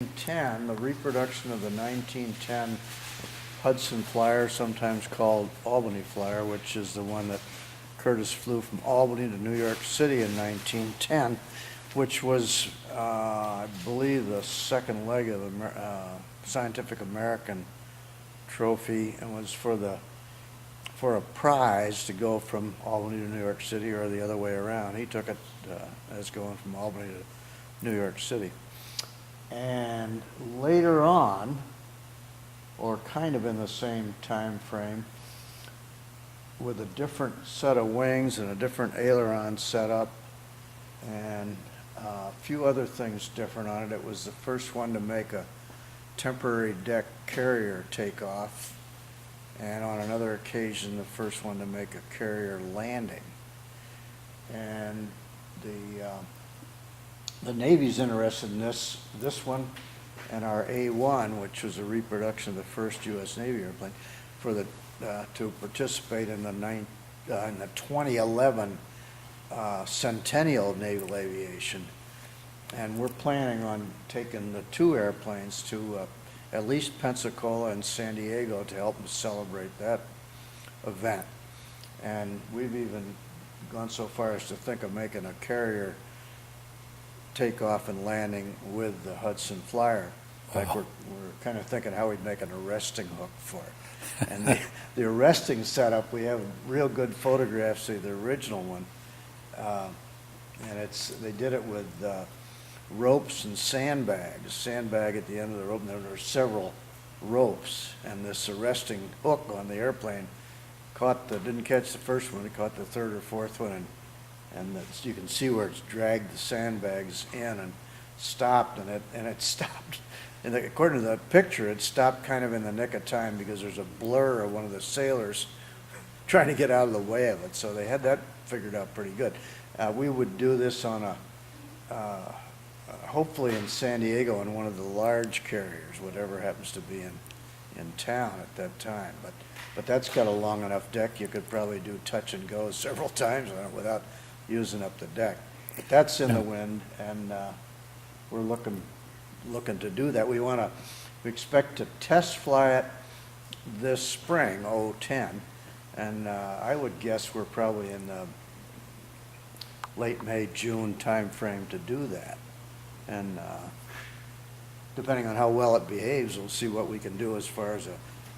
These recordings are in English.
10, the reproduction of the 1910 Hudson Flyer, sometimes called Albany Flyer, which is the one that Curtis flew from Albany to New York City in 1910, which was, I believe, the second leg of the Scientific American trophy, and was for a prize to go from Albany to New York City or the other way around. He took it as going from Albany to New York City. And later on, or kind of in the same time frame, with a different set of wings and a different aileron setup and a few other things different on it, it was the first one to make a temporary deck carrier takeoff, and on another occasion the first one to make a carrier landing. And the Navy's interested in this one and our A1, which was a reproduction of the first U.S. Navy airplane, for to participate in the 2011 centennial of naval aviation. And we're planning on taking the two airplanes to at least Pensacola and San Diego to help us celebrate that event. And we've even gone so far as to think of making a carrier takeoff and landing with the Hudson Flyer. In fact, we're kind of thinking how we'd make an arresting hook for it. And the arresting setup, we have real good photographs of the original one. And they did it with ropes and sandbags. Sandbag at the end of the rope, and there were several ropes. And this arresting hook on the airplane didn't catch the first one, it caught the third or fourth one, and you can see where it's dragged the sandbags in and stopped, and it stopped. And according to the picture, it stopped kind of in the nick of time because there's a blur of one of the sailors trying to get out of the way of it. So they had that figured out pretty good. We would do this on hopefully in San Diego on one of the large carriers, whatever happens to be in town at that time. But that's got a long enough deck, you could probably do touch and go several times on it without using up the deck. But that's in the wind, and we're looking to do that. We expect to test fly it this spring, 2010, and I would guess we're probably in the late May, June time frame to do that. And depending on how well it behaves, we'll see what we can do as far as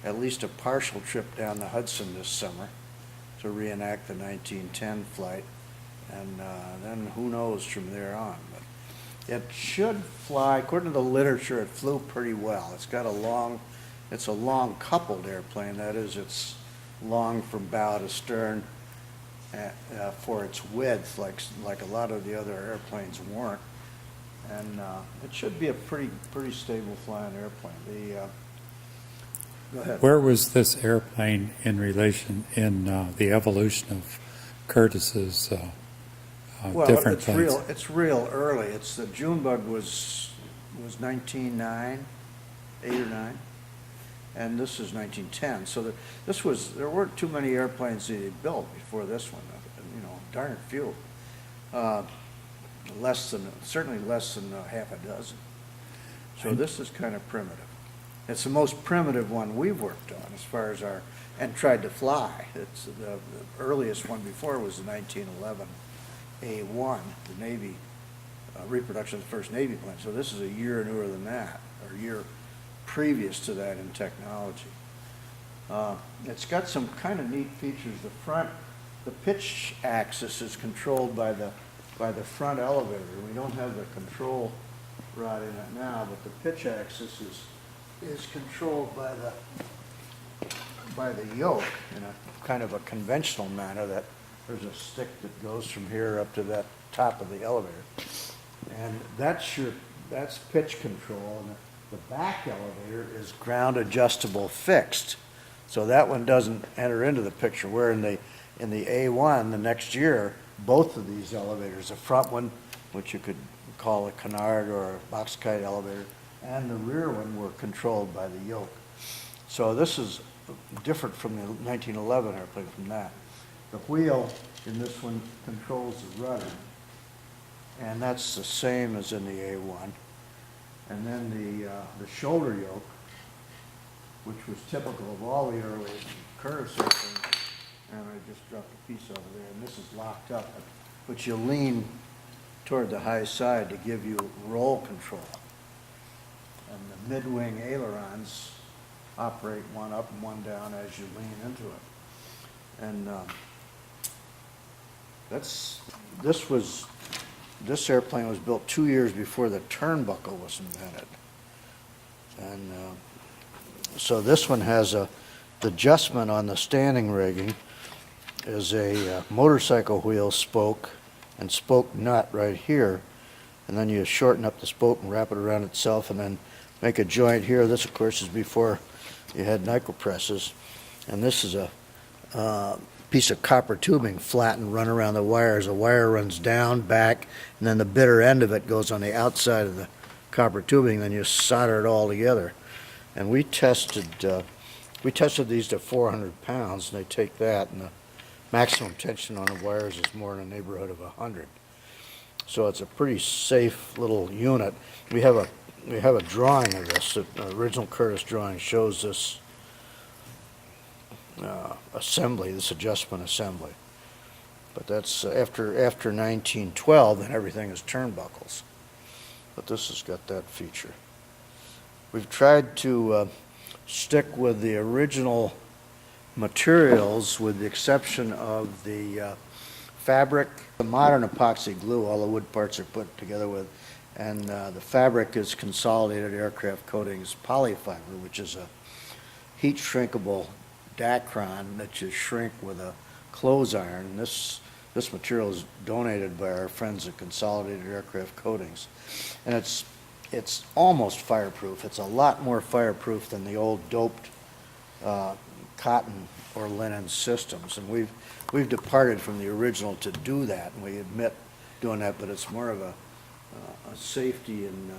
at least a partial trip down the Hudson this summer to reenact the 1910 flight. And then who knows from there on. But it should fly, according to the literature, it flew pretty well. It's a long coupled airplane. That is, it's long from bow to stern for its width, like a lot of the other airplanes weren't. And it should be a pretty stable flying airplane. Go ahead. Where was this airplane in relation in the evolution of Curtis's different planes? It's real early. The June bug was 1909, 8 or 9, and this is 1910. So there weren't too many airplanes that he built before this one. Darn few. Certainly less than half a dozen. So this is kind of primitive. It's the most primitive one we've worked on as far as and tried to fly. It's the earliest one before was the 1911 A1, the Navy reproduction of the first Navy plane. So this is a year newer than that, or a year previous to that in technology. It's got some kind of neat features. The pitch axis is controlled by the front elevator. We don't have the control rod in it now, but the pitch axis is controlled by the yoke in a kind of a conventional manner, that there's a stick that goes from here up to that top of the elevator. And that's pitch control, and the back elevator is ground adjustable fixed. So that one doesn't enter into the picture, where in the A1 the next year, both of these elevators, the front one, which you could call a canard or a box kite elevator, and the rear one were controlled by the yoke. So this is different from the 1911 airplane from that. The wheel in this one controls the rudder, and that's the same as in the A1. and then the shoulder yoke, which was typical of all the early Curtiss airplanes, and I just dropped a piece over there, and this is locked up, but you lean toward the high side to give you roll control. And the mid-wing ailerons operate one up and one down as you lean into it. And this airplane was built 2 years before the turnbuckle was invented. And so this one has the adjustment on the standing rigging is a motorcycle wheel spoke and spoke nut right here, and then you shorten up the spoke and wrap it around itself and then make a joint here. This of course is before you had nickel presses, and this is a piece of copper tubing flattened, run around the wires. A wire runs down, back, and then the bitter end of it goes on the outside of the copper tubing, then you solder it all together. And we tested these to 400 pounds, and they take that, and the maximum tension on the wires is more in the neighborhood of 100. So it's a pretty safe little unit. We have a drawing of this. The original Curtiss drawing shows this assembly, this adjustment assembly. But that's after 1912, then everything is turnbuckles. But this has got that feature. We've tried to stick with the original materials with the exception of the fabric. The modern epoxy glue, all the wood parts are put together with, and the fabric is Consolidated Aircraft Coatings polyfiber, which is a heat shrinkable Dacron that you shrink with a clothes iron. This material is donated by our friends at Consolidated Aircraft Coatings, and it's almost fireproof. It's a lot more fireproof than the old doped cotton or linen systems, and we've departed from the original to do that, and we admit doing that, but it's more of a safety, and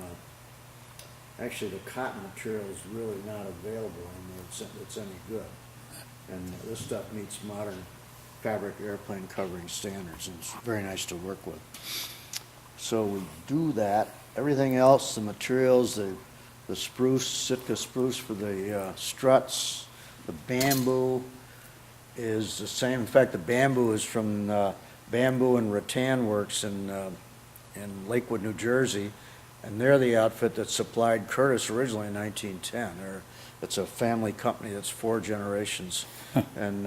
actually the cotton material is really not available anymore. It's any good, and this stuff meets modern fabric airplane covering standards, and it's very nice to work with. So we do that. Everything else, the materials, the spruce, Sitka spruce for the struts, the bamboo is the same. In fact, the bamboo is from Bamboo and Rattan Works in Lakewood, New Jersey, and they're the outfit that supplied Curtiss originally in 1910. It's a family company that's 4 generations, and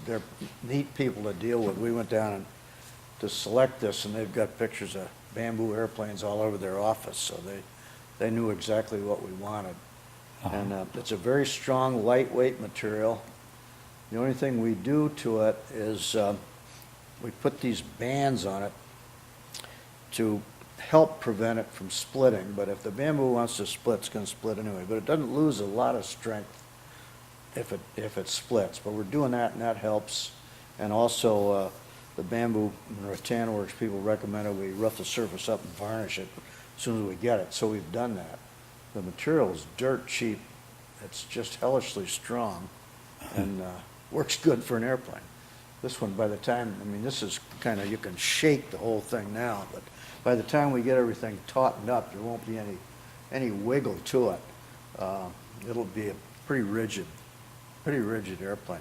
they're neat people to deal with. We went down to select this, and they've got pictures of bamboo airplanes all over their office, so they knew exactly what we wanted. And it's a very strong, lightweight material. The only thing we do to it is we put these bands on it to help prevent it from splitting, but if the bamboo wants to split, it's going to split anyway. But it doesn't lose a lot of strength if it splits. But we're doing that, and that helps. And also, the Bamboo and Rattan Works people recommended we rough the surface up and varnish it as soon as we get it. So we've done that. The material is dirt cheap. It's just hellishly strong, and works good for an airplane. This one, by the time, I mean, this is kind of, you can shake the whole thing now, but by the time we get everything tautened up, there won't be any wiggle to it. It'll be a pretty rigid airplane.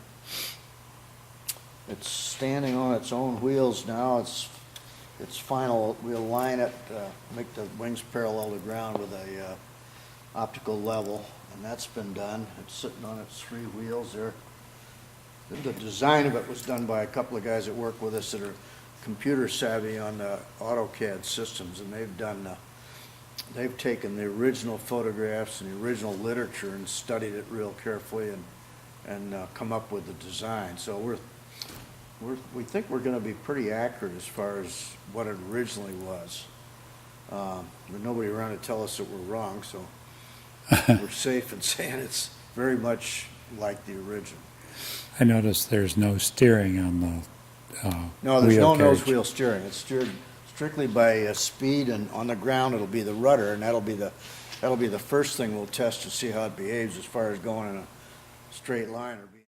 It's standing on its own wheels now. It's final. We'll line it, make the wings parallel to ground with a optical level, and that's been done. It's sitting on its 3 wheels there. The design of it was done by a couple of guys that work with us that are computer savvy on the AutoCAD systems, and they've taken the original photographs and the original literature and studied it real carefully and come up with the design. So we think we're going to be pretty accurate as far as what it originally was. There's nobody around to tell us that we're wrong, so we're safe in saying it's very much like the original. I noticed there's no steering on the No, there's wheel no nose cage. wheel steering. It's steered strictly by speed, and on the ground it'll be the rudder, and that'll be the first thing we'll test to see how it behaves as far as going in a straight line or being